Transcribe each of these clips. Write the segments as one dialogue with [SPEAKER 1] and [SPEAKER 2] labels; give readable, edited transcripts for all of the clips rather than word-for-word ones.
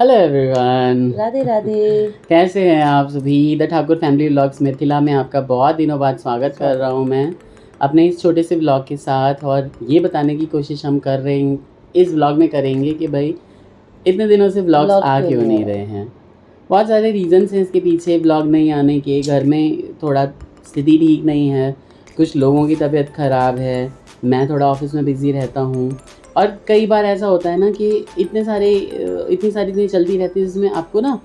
[SPEAKER 1] Hello everyone,
[SPEAKER 2] Radhe Radhe.
[SPEAKER 1] कैसे हैं आप सभी। The Thakur family vlogs Mithila में आपका बहुत दिनों बाद स्वागत कर रहा हूं मैं अपने इस छोटे से व्लॉग के साथ। और ये बताने की कोशिश हम कर रहे हैं इस व्लॉग में करेंगे कि भाई इतने दिनों से व्लॉग्स आ क्यों नहीं रहे हैं। बहुत सारे रीजंस हैं इसके पीछे व्लॉग नहीं आने के। घर में थोड़ा स्थिति ठीक नहीं है, कुछ लोगों की तबीयत ख़राब है, मैं थोड़ा ऑफिस में बिज़ी रहता हूँ। और कई बार ऐसा होता है ना कि इतनी सारी चीज़ें चलती रहती है जिसमें आपको ना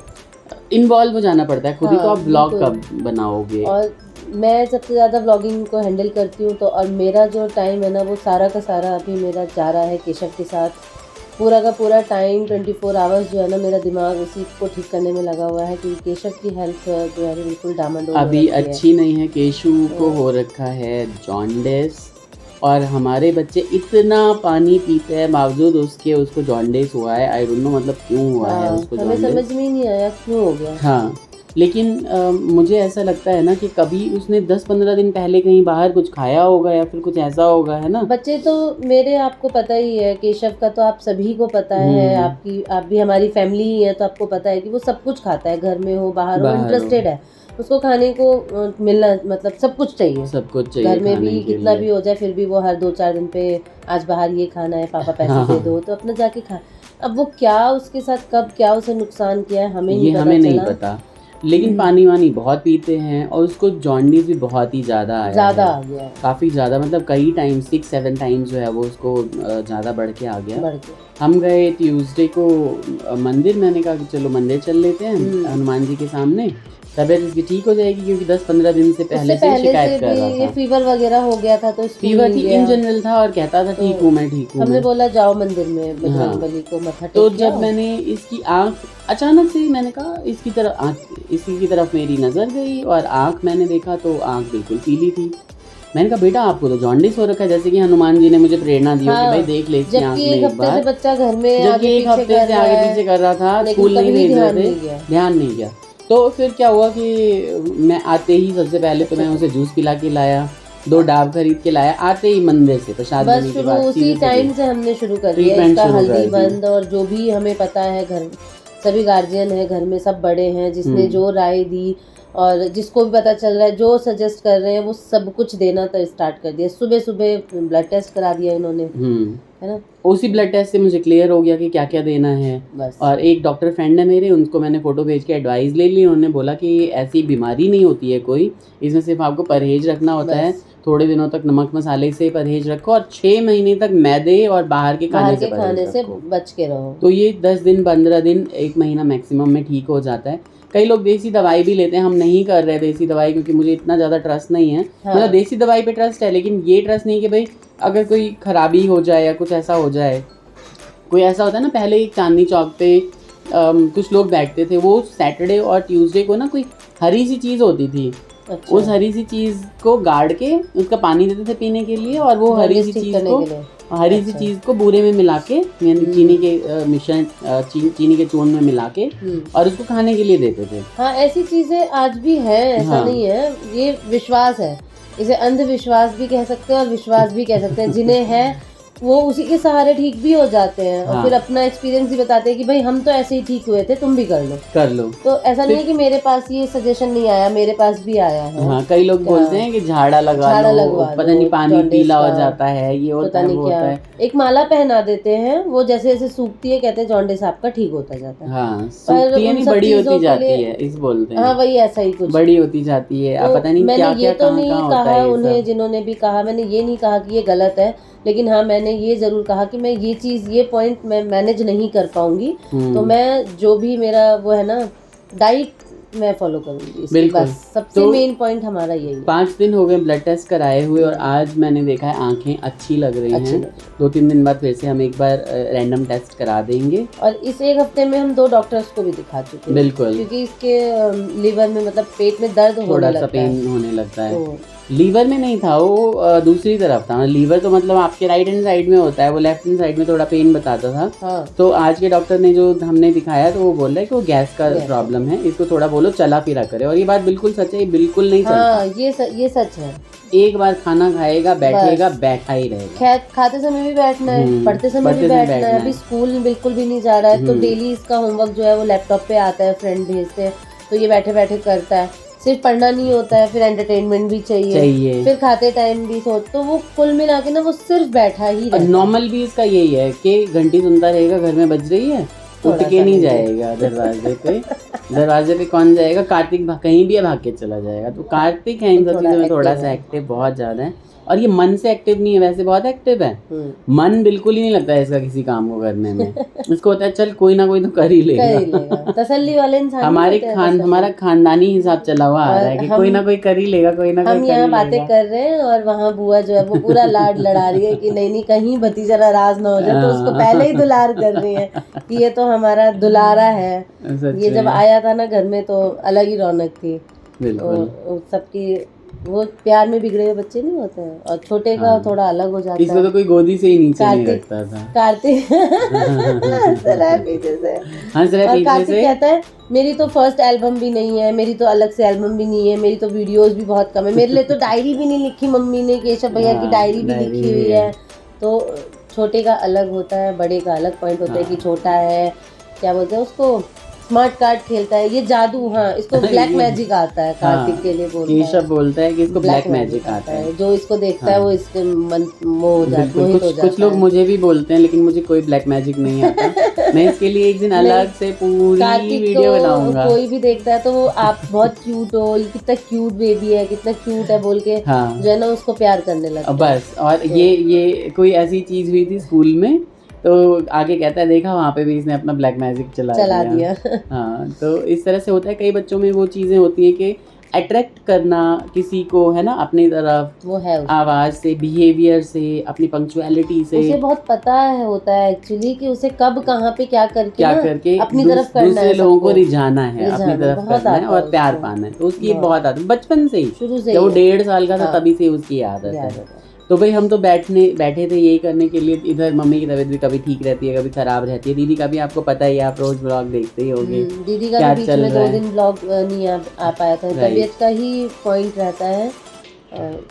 [SPEAKER 1] इन्वॉल्व हो जाना पड़ता है खुद ही। तो आप व्लॉग कब बनाओगे?
[SPEAKER 2] और मैं सबसे ज़्यादा व्लॉगिंग को हैंडल करती हूँ, तो और मेरा जो टाइम है ना वो सारा का सारा अभी मेरा जा रहा है केशव के साथ। पूरा का पूरा टाइम 24 आवर्स जो है ना मेरा दिमाग उसी को ठीक करने में लगा हुआ है कि केशव की हेल्थ जो है बिल्कुल डामाडोल
[SPEAKER 1] अभी अच्छी नहीं है। केशु को हो रखा है जॉन्डिस, और हमारे बच्चे इतना पानी पीते हैं बावजूद उसके उसको जॉन्डिस हुआ है। आई डोंट नो मतलब क्यों हुआ है उसको
[SPEAKER 2] हमें
[SPEAKER 1] जॉन्डिस।
[SPEAKER 2] समझ में ही नहीं आया क्यों हो गया।
[SPEAKER 1] हाँ, लेकिन मुझे ऐसा लगता है ना कि कभी उसने 10-15 दिन पहले कहीं बाहर कुछ खाया होगा या फिर कुछ ऐसा होगा, है ना।
[SPEAKER 2] बच्चे तो मेरे आपको पता ही है, केशव का तो आप सभी को पता है, आप भी हमारी फैमिली ही है तो आपको पता है कि वो सब कुछ खाता है, घर में हो बाहर हो इंटरेस्टेड है। उसको खाने को मिलना मतलब सब कुछ चाहिए घर में भी कितना भी हो जाए फिर भी वो हर 2-4 दिन पे आज बाहर ये खाना है पापा पैसे दे दो तो अपना जाके खा। अब वो क्या उसके साथ कब क्या उसे नुकसान किया है हमें नहीं पता।
[SPEAKER 1] लेकिन पानी वानी बहुत पीते हैं और उसको जॉन्डिस भी बहुत ही ज़्यादा आ गया है। काफ़ी ज़्यादा, मतलब कई टाइम 6-7 टाइम्स जो है वो उसको ज़्यादा बढ़ के आ गया। हम गए ट्यूसडे को मंदिर। मैंने कहा कि चलो मंदिर चल लेते हैं हनुमान जी के सामने, तबीयत इसकी ठीक हो जाएगी, क्योंकि 10-15 दिन से पहले से शिकायत कर रहा था।
[SPEAKER 2] फीवर वगैरह हो गया था तो
[SPEAKER 1] फीवर थी इन जनरल था और कहता था ठीक हूँ मैं, ठीक हूँ।
[SPEAKER 2] हमने बोला जाओ मंदिर में बजरंगबली को मत्था टेक।
[SPEAKER 1] तो जब मैंने इसकी आँख अचानक से मैंने कहा इसकी तरफ मेरी नज़र गई और आँख मैंने देखा तो आँख बिल्कुल पीली थी। मैंने कहा बेटा आपको तो जॉन्डिस हो रखा है, जैसे कि हनुमान जी ने मुझे प्रेरणा दी हो कि भाई देख ले इसकी आँख में एक बार।
[SPEAKER 2] बच्चा घर में
[SPEAKER 1] जबकि एक हफ्ते से आगे पीछे कर रहा था, स्कूल नहीं भेज रहे थे, ध्यान नहीं गया। तो फिर क्या हुआ कि मैं आते ही सबसे पहले तो मैं उसे जूस पिला के लाया, 2 डाब खरीद के लाया। आते ही मंदिर से प्रसाद लेने के बाद
[SPEAKER 2] उसी टाइम से हमने शुरू कर दिया इसका हल्दी बंद। और जो भी हमें पता है घर सभी गार्जियन है घर में, सब बड़े हैं, जिसने जो राय दी और जिसको भी पता चल रहा है जो सजेस्ट कर रहे हैं वो सब कुछ देना तो स्टार्ट कर दिया। सुबह सुबह ब्लड टेस्ट करा दिया इन्होंने, है ना। उसी
[SPEAKER 1] ब्लड टेस्ट से मुझे क्लियर हो गया कि क्या क्या देना है बस। और एक डॉक्टर फ्रेंड है मेरे, उनको मैंने फ़ोटो भेज के एडवाइस ले ली। उन्होंने बोला कि ऐसी बीमारी नहीं होती है कोई, इसमें सिर्फ आपको परहेज रखना होता है। थोड़े दिनों तक नमक मसाले से परहेज रखो और 6 महीने तक मैदे और बाहर के खाने से
[SPEAKER 2] बच के रहो।
[SPEAKER 1] तो ये 10 दिन 15 दिन 1 महीना मैक्सिमम में ठीक हो जाता है। कई लोग देसी दवाई भी लेते हैं, हम नहीं कर रहे देसी दवाई क्योंकि मुझे इतना ज़्यादा ट्रस्ट नहीं है। मतलब देसी दवाई पे ट्रस्ट है लेकिन ये ट्रस्ट नहीं कि भाई अगर कोई खराबी हो जाए या कुछ ऐसा हो जाए। कोई ऐसा होता है ना, पहले एक चांदनी चौक पे कुछ लोग बैठते थे, वो सैटरडे और ट्यूसडे को ना कोई हरी सी चीज़ होती थी। अच्छा। उस हरी सी चीज़ को गाड़ के उसका पानी देते थे पीने के लिए, और वो हरी सी चीज़ को बूरे में मिला के चीनी के मिश्रण चीनी के चूर्ण में मिला के और उसको खाने के लिए देते थे।
[SPEAKER 2] हाँ, ऐसी चीज़ें आज भी हैं, ऐसा नहीं है। ये विश्वास है, इसे अंधविश्वास भी कह सकते हैं और विश्वास भी कह सकते हैं। जिन्हें है वो उसी के सहारे ठीक भी हो जाते हैं और फिर अपना एक्सपीरियंस भी बताते हैं कि भाई हम तो ऐसे ही ठीक हुए थे, तुम भी कर लो। तो ऐसा नहीं है कि मेरे पास ये सजेशन नहीं आया, मेरे पास भी आया है।
[SPEAKER 1] हाँ, कई लोग बोलते हैं कि झाड़ा लगवा लो, पता नहीं पानी पीला हो जाता है, ये होता है, वो होता है।
[SPEAKER 2] एक माला पहना देते हैं, वो जैसे जैसे सूखती है कहते हैं जॉन्डिस आपका ठीक होता जाता है।
[SPEAKER 1] हाँ, सूखती है नहीं, बड़ी होती जाती है, इस बोलते हैं।
[SPEAKER 2] हाँ, वही ऐसा ही कुछ
[SPEAKER 1] बड़ी होती जाती है। अब पता नहीं क्या क्या
[SPEAKER 2] तो नहीं कहा उन्हें, जिन्होंने भी कहा, मैंने ये नहीं कहा कि ये गलत है, लेकिन हाँ मैंने ये ज़रूर कहा कि मैं ये चीज़ ये पॉइंट मैं मैनेज नहीं कर पाऊंगी, तो मैं जो भी मेरा वो है ना डाइट मैं फॉलो करूंगी।
[SPEAKER 1] बिल्कुल,
[SPEAKER 2] बस सबसे मेन पॉइंट हमारा यही है।
[SPEAKER 1] 5 दिन हो गए ब्लड टेस्ट कराए हुए और आज मैंने देखा है आंखें अच्छी लग रही हैं। 2-3 दिन बाद फिर से हम एक बार रैंडम टेस्ट करा देंगे।
[SPEAKER 2] और इस एक हफ्ते में हम 2 डॉक्टर्स को भी दिखा चुके हैं।
[SPEAKER 1] बिल्कुल,
[SPEAKER 2] क्योंकि इसके लिवर में मतलब पेट में दर्द
[SPEAKER 1] थोड़ा सा पेन होने लगता है। लीवर में नहीं था वो, दूसरी तरफ था। लीवर तो मतलब आपके राइट हैंड साइड में होता है, वो लेफ्ट हैंड साइड में थोड़ा पेन बताता था।
[SPEAKER 2] हाँ।
[SPEAKER 1] तो आज के डॉक्टर ने जो हमने दिखाया तो वो बोल रहा है कि वो गैस का प्रॉब्लम है, इसको थोड़ा बोलो चला फिरा करे। और ये बात बिल्कुल सच है, ये बिल्कुल नहीं
[SPEAKER 2] हाँ, ये सच है।
[SPEAKER 1] एक बार खाना खाएगा, बैठेगा, बैठा ही रहेगा।
[SPEAKER 2] खाते समय भी बैठना है, पढ़ते समय भी बैठना है। अभी स्कूल बिल्कुल भी नहीं जा रहा है, तो डेली इसका होमवर्क जो है वो लैपटॉप पे आता है, फ्रेंड भेजते हैं, तो ये बैठे बैठे करता है। सिर्फ पढ़ना नहीं होता है, फिर एंटरटेनमेंट भी चाहिए। फिर खाते टाइम भी सोच, तो वो कुल मिला के ना वो सिर्फ बैठा ही रहता है।
[SPEAKER 1] नॉर्मल भी इसका यही है कि घंटी सुनता रहेगा, घर में बज रही है, उठ के नहीं जाएगा दरवाजे पे। दरवाजे पे कौन जाएगा? कार्तिक कहीं भी भाग के चला जाएगा। तो कार्तिक है इन सब चीज़ों में थोड़ा सा एक्टिव, बहुत ज़्यादा है। और ये मन से एक्टिव नहीं है, वैसे बहुत एक्टिव है। मन बिल्कुल ही नहीं लगता है इसका किसी काम को करने में। इसको होता है चल कोई ना कोई तो कर ही लेगा।
[SPEAKER 2] तसल्ली वाले इंसान।
[SPEAKER 1] हमारा खानदानी हिसाब चला हुआ आ रहा है कि कोई ना कोई कर ही लेगा, कोई ना कोई।
[SPEAKER 2] हम यहाँ बातें कर रहे हैं और वहाँ बुआ जो है वो पूरा लाड लड़ा रही है कि नहीं कहीं भतीजा नाराज ना हो जाए, तो उसको पहले ही दुलार कर रही है कि ये तो हमारा दुलारा है। ये जब आया था ना घर में तो अलग ही रौनक थी। सबकी वो प्यार में बिगड़े हुए बच्चे नहीं होते हैं, और छोटे का थोड़ा अलग हो जाता है।
[SPEAKER 1] इसको तो कोई गोदी से ही नीचे नहीं रखता था।
[SPEAKER 2] कार्तिक हंस रहा है पीछे से। कहता है मेरी तो फर्स्ट एल्बम भी नहीं है, मेरी तो अलग से एल्बम भी नहीं है, मेरी तो वीडियोस भी बहुत कम है, मेरे लिए तो डायरी भी नहीं लिखी मम्मी ने, केशव भैया की डायरी भी लिखी हुई है। तो छोटे का अलग होता है, बड़े का अलग पॉइंट होता है कि छोटा है, क्या बोलते हैं उसको, स्मार्ट कार्ड खेलता है, ये जादू। हाँ, इसको ब्लैक मैजिक आता है। कार्तिक के लिए
[SPEAKER 1] केशव बोलता है कि इसको ब्लैक मैजिक आता है।
[SPEAKER 2] जो इसको देखता है वो इसके मन मोह हो जाता है।
[SPEAKER 1] कुछ लोग मुझे भी बोलते हैं, लेकिन मुझे कोई ब्लैक मैजिक नहीं आता। मैं इसके लिए एक दिन अलग से पूरी वीडियो बनाऊंगा।
[SPEAKER 2] कोई भी देखता है तो वो आप बहुत क्यूट हो, ये कितना क्यूट बेबी है, कितना क्यूट है बोल के जो है ना उसको प्यार करने लगता है
[SPEAKER 1] बस। और ये कोई ऐसी चीज हुई थी स्कूल में, तो आगे कहता है देखा वहाँ पे भी इसने अपना ब्लैक मैजिक चला दिया। हाँ, तो इस तरह से होता है। कई बच्चों में वो चीज़ें होती हैं कि अट्रैक्ट करना किसी को, है ना, अपनी तरफ,
[SPEAKER 2] वो है
[SPEAKER 1] आवाज़ से, बिहेवियर से, अपनी पंक्चुअलिटी से।
[SPEAKER 2] उसे बहुत पता है होता है एक्चुअली कि उसे कब कहाँ पे क्या करके अपनी तरफ करना है,
[SPEAKER 1] दूसरे लोगों को रिझाना है, अपनी तरफ करना है और प्यार पाना है। तो उसकी बहुत आदत बचपन से ही,
[SPEAKER 2] शुरू से।
[SPEAKER 1] जब वो 1.5 साल का था तभी से उसकी आदत है। तो भाई हम तो बैठे थे यही करने के लिए। इधर मम्मी की तबीयत भी कभी ठीक रहती है, कभी खराब रहती है। दीदी का भी आपको पता ही है, आप रोज ब्लॉग देखते ही होंगे।
[SPEAKER 2] दीदी का भी बीच में 2 दिन ब्लॉग नहीं आ पाया था, तबीयत का ही पॉइंट रहता है।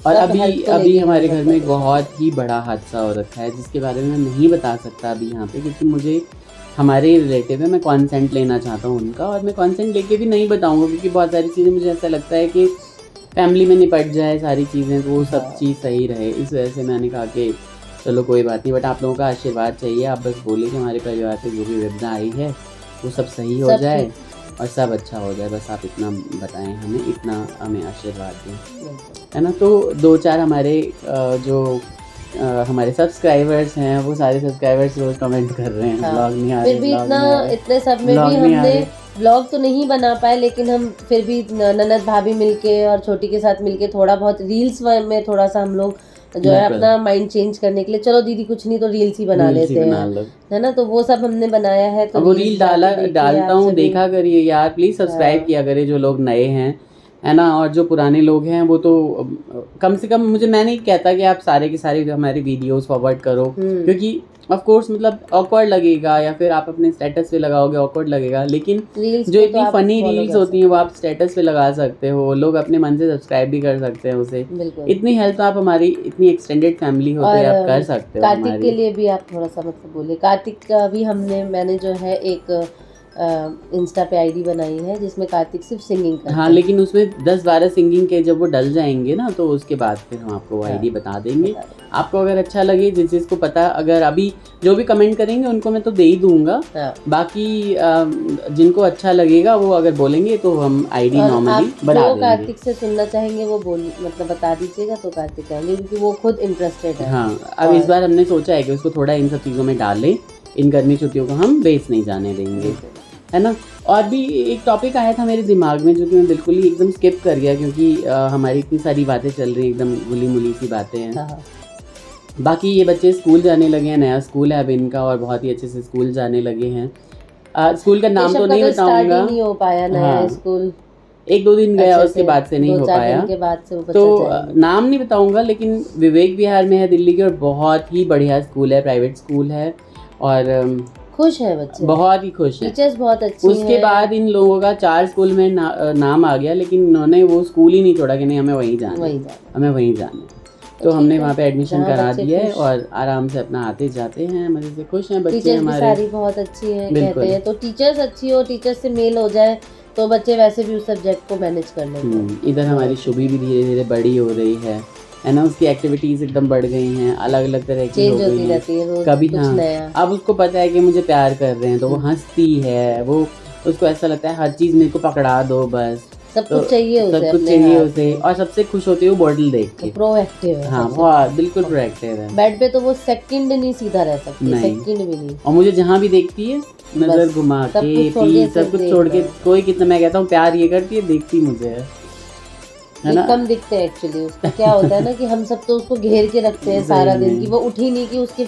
[SPEAKER 1] और अभी हमारे घर में बहुत ही बड़ा हादसा हो रखा है, जिसके बारे में मैं नहीं बता सकता अभी यहाँ पे, क्योंकि मुझे हमारे रिलेटिव है, मैं कॉन्सेंट लेना चाहता हूँ उनका, और मैं कॉन्सेंट लेके भी नहीं बताऊँगा, क्योंकि बहुत सारी चीज़ें मुझे ऐसा लगता है कि फैमिली में निपट जाए सारी चीज़ें, तो वो सब चीज़ सही रहे। इस वजह से मैंने कहा कि चलो कोई बात नहीं, बट आप लोगों का आशीर्वाद चाहिए। आप बस बोलिए कि हमारे परिवार से जो भी विपदा आई है वो सब सही हो जाए और सब अच्छा हो जाए। बस आप इतना बताएं हमें, इतना हमें आशीर्वाद दें, है ना। तो 2-4 हमारे जो हमारे सब्सक्राइबर्स हैं, वो सारे सब्सक्राइबर्स रोज कमेंट कर रहे हैं ब्लॉग नहीं आ रहे,
[SPEAKER 2] फिर भी इतने सब में भी हमने ब्लॉग तो नहीं बना पाए, लेकिन हम फिर भी ननद भाभी मिलके और छोटी के साथ मिलके थोड़ा बहुत रील्स में थोड़ा सा हम लोग जो है अपना माइंड चेंज करने के लिए, चलो दीदी कुछ नहीं तो रील्स ही बना लेते हैं, है ना। तो वो सब हमने बनाया है। तो
[SPEAKER 1] वो रील डालता हूँ, देखा करिए यार, प्लीज सब्सक्राइब किया करिए जो लोग नए हैं, है ना। और जो पुराने लोग हैं वो तो कम से कम, मैं नहीं कहता कि आप सारे के सारे हमारी वीडियोस फॉरवर्ड करो, क्योंकि ऑफ कोर्स मतलब ऑकवर्ड लगेगा, या फिर आप अपने स्टेटस पे लगाओगे ऑकवर्ड लगेगा, लेकिन जो इतनी फनी रील्स होती हैं वो आप स्टेटस पे लगा सकते हो, लोग अपने मन से सब्सक्राइब भी कर सकते हैं उसे। इतनी हेल्प आप हमारी इतनी एक्सटेंडेड फैमिली होते हैं, आप कर सकते हो।
[SPEAKER 2] कार्तिक के लिए भी आप थोड़ा सा मतलब बोलिए। कार्तिक का भी मैंने जो है एक इंस्टा पे आईडी बनाई है जिसमें कार्तिक सिर्फ सिंगिंग करता है।
[SPEAKER 1] हाँ, लेकिन उसमें 10-12 सिंगिंग के जब वो डल जाएंगे ना, तो उसके बाद फिर हम आपको वो आईडी बता देंगे। आपको अगर अच्छा लगे, जिसको पता, अगर अभी जो भी कमेंट करेंगे उनको मैं तो दे ही दूंगा। बाकी जिनको अच्छा लगेगा वो अगर बोलेंगे तो हम आईडी नॉर्मली बढ़ा देंगे।
[SPEAKER 2] कार्तिक से सुनना चाहेंगे वो मतलब बता दीजिएगा, तो कार्तिक कहेंगे, क्योंकि वो खुद इंटरेस्टेड है।
[SPEAKER 1] हाँ, अब इस बार हमने सोचा है कि उसको थोड़ा इन सब चीज़ों में डालें, इन गर्मी छुट्टियों को हम वेस्ट नहीं जाने देंगे, है ना। और भी एक टॉपिक आया था मेरे दिमाग में, जो कि मैं बिल्कुल ही एकदम स्किप कर गया, क्योंकि हमारी इतनी सारी बातें चल रही हैं, एकदम गुली मुली सी बातें हैं। बाकी ये बच्चे स्कूल जाने लगे हैं, नया स्कूल है अब इनका, और बहुत ही अच्छे से स्कूल जाने लगे हैं। स्कूल का नाम तो नहीं बताऊंगा,
[SPEAKER 2] नहीं हो पाया नया स्कूल,
[SPEAKER 1] 1-2 दिन गया,
[SPEAKER 2] अच्छे
[SPEAKER 1] उसके
[SPEAKER 2] से
[SPEAKER 1] बाद से नहीं हो
[SPEAKER 2] 2-4
[SPEAKER 1] पाया।
[SPEAKER 2] दिन के बाद से वो बच्चा
[SPEAKER 1] तो
[SPEAKER 2] जाएगा।
[SPEAKER 1] नाम नहीं बताऊंगा, लेकिन विवेक विहार में है दिल्ली के, और बहुत ही बढ़िया स्कूल है, प्राइवेट स्कूल है, और
[SPEAKER 2] खुश है बच्चे,
[SPEAKER 1] बहुत ही खुश हैं।
[SPEAKER 2] टीचर्स बहुत अच्छी
[SPEAKER 1] उसके
[SPEAKER 2] हैं।
[SPEAKER 1] बाद इन लोगों का 4 स्कूल में नाम आ गया, लेकिन इन्होंने वो स्कूल ही नहीं छोड़ा कि नहीं हमें वहीं जाना है, हमें वहीं जाना है। तो हमने वहाँ पे एडमिशन करा दिया है और आराम से अपना आते जाते हैं, मजे से खुश हैं बच्चे
[SPEAKER 2] टीचर्स
[SPEAKER 1] हमारे।
[SPEAKER 2] भी सारी बहुत अच्छी हैं कहते हैं, तो टीचर्स अच्छी हो, टीचर्स से मेल हो जाए तो बच्चे वैसे भी उस सब्जेक्ट को मैनेज कर लेंगे।
[SPEAKER 1] इधर हमारी शुभी भी धीरे धीरे बड़ी हो रही है ना, उसकी एक्टिविटीज एकदम बढ़ गई हैं, अलग अलग तरह की हो गई हैं। कभी हाँ, अब उसको पता है कि मुझे प्यार कर रहे हैं तो वो हंसती है, वो उसको ऐसा लगता है हर चीज मेरे को पकड़ा दो बस,
[SPEAKER 2] सब कुछ चाहिए उसे,
[SPEAKER 1] सब कुछ चाहिए उसे, और सबसे खुश होती है वो बॉटल देख के।
[SPEAKER 2] प्रोएक्टिव है,
[SPEAKER 1] हाँ बहुत बिल्कुल प्रोएक्टिव है।
[SPEAKER 2] बेड पे तो वो सेकंड नहीं सीधा रह सकती, सेकंड भी नहीं।
[SPEAKER 1] और मुझे जहाँ भी देखती है नजर घुमा के सब कुछ छोड़ के, कोई कितना, मैं कहता हूँ प्यार ये करती है, देखती मुझे है ना।
[SPEAKER 2] कम दिखते हैं एक्चुअली, उसका क्या होता है ना कि हम सब तो उसको घेर के रखते हैं सारा दिन की वो उठी नहीं, कि उसके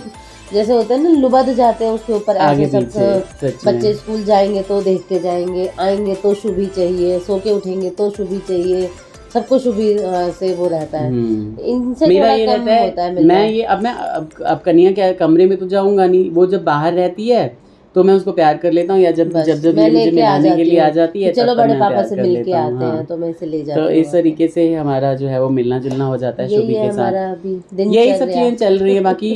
[SPEAKER 2] जैसे होता है ना लुबद जाते हैं उसके ऊपर ऐसे सब। बच्चे स्कूल जाएंगे तो देख के जाएंगे, आएंगे तो शुभी चाहिए, सो के उठेंगे तो शुभी चाहिए, सबको शुभी से वो रहता है। इनसे
[SPEAKER 1] मेरा ये रहता है, मैं ये अब कन्या क्या कमरे में तो जाऊंगा नहीं, वो जब बाहर रहती है तो मैं उसको प्यार कर लेता हूँ, या जब मुझे मिलाने के लिए आ जाती है,
[SPEAKER 2] चलो बड़े पापा से मिल के आते हैं तो मैं इसे ले जाती हूँ।
[SPEAKER 1] तो इस तरीके से हमारा जो है वो मिलना जुलना हो जाता है शुभी के साथ।
[SPEAKER 2] यही
[SPEAKER 1] सब चीजें चल रही है। बाकी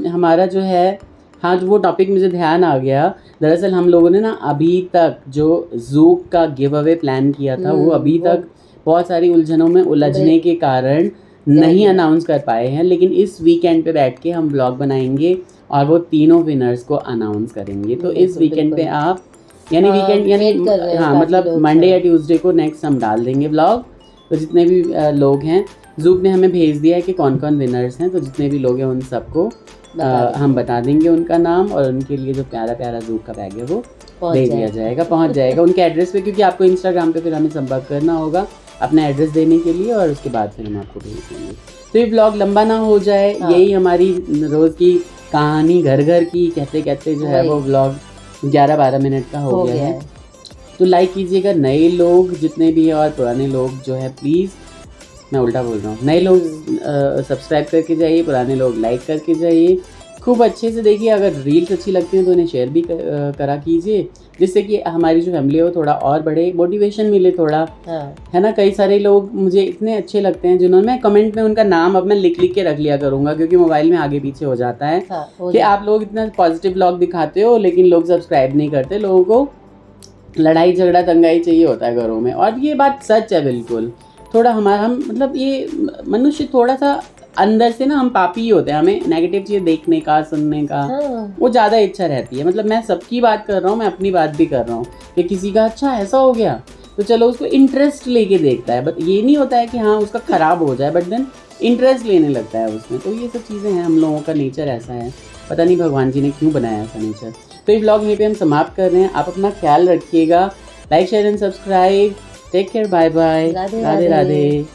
[SPEAKER 1] हमारा जो है, हाँ वो टॉपिक मुझे ध्यान आ गया, दरअसल हम लोगों ने ना अभी तक जो ज़ूक का गिव अवे प्लान किया था वो अभी तक बहुत सारी उलझनों में उलझने के कारण नहीं अनाउंस कर पाए हैं, लेकिन इस वीकेंड पे बैठ के हम ब्लॉग बनाएंगे और वो तीनों विनर्स को अनाउंस करेंगे। तो इस वीकेंड पे आप यानी हाँ मतलब मंडे या ट्यूसडे को नेक्स्ट हम डाल देंगे ब्लॉग। तो जितने भी लोग हैं, ज़ूक ने हमें भेज दिया है कि कौन कौन विनर्स हैं, तो जितने भी लोग हैं उन सबको हम बता देंगे उनका नाम, और उनके लिए जो प्यारा प्यारा ज़ूक का बैग है वो दे दिया जाएगा, पहुंच जाएगा उनके एड्रेस पे, क्योंकि आपको इंस्टाग्राम पे फिर हमें संपर्क करना होगा अपना एड्रेस देने के लिए, और उसके बाद फिर हम आपको भेज देंगे। तो ये ब्लॉग लंबा ना हो जाए, यही हमारी रोज़ की कहानी घर घर की कहते कहते जो है वो ब्लॉग 11-12 मिनट का हो गया है। तो लाइक कीजिएगा नए लोग जितने भी हैं, और पुराने लोग जो है प्लीज़, मैं उल्टा बोल रहा हूँ, नए लोग सब्सक्राइब करके जाइए, पुराने लोग लाइक करके जाइए, खूब अच्छे से देखिए। अगर रील्स अच्छी लगती हैं तो इन्हें शेयर भी करा कीजिए, जिससे कि हमारी जो फैमिली है वो थोड़ा और बढ़े, मोटिवेशन मिले थोड़ा, है ना। कई सारे लोग मुझे इतने अच्छे लगते हैं जिन्होंने, मैं कमेंट में उनका नाम अब मैं लिख के रख लिया करूँगा, क्योंकि मोबाइल में आगे पीछे हो जाता है कि आप लोग इतना पॉजिटिव ब्लॉग दिखाते हो लेकिन लोग सब्सक्राइब नहीं करते। लोगों को लड़ाई झगड़ा दंगाई चाहिए होता है घरों में, और ये बात सच है बिल्कुल। थोड़ा हम मतलब ये मनुष्य थोड़ा सा अंदर से ना हम पापी ही होते हैं, हमें नेगेटिव चीज़ देखने का सुनने का वो ज़्यादा इच्छा रहती है। मतलब मैं सबकी बात कर रहा हूँ, मैं अपनी बात भी कर रहा हूँ कि किसी का अच्छा ऐसा हो गया तो चलो उसको इंटरेस्ट लेके देखता है, बट ये नहीं होता है कि हाँ उसका ख़राब हो जाए, बट देन इंटरेस्ट लेने लगता है उसमें। तो ये सब चीज़ें हैं, हम लोगों का नेचर ऐसा है, पता नहीं भगवान जी ने क्यों बनाया ऐसा नेचर। तो ये व्लॉग यहीं पे हम समाप्त कर रहे हैं। आप अपना ख्याल रखिएगा, like share and subscribe, take care, bye bye, Radhe Radhe.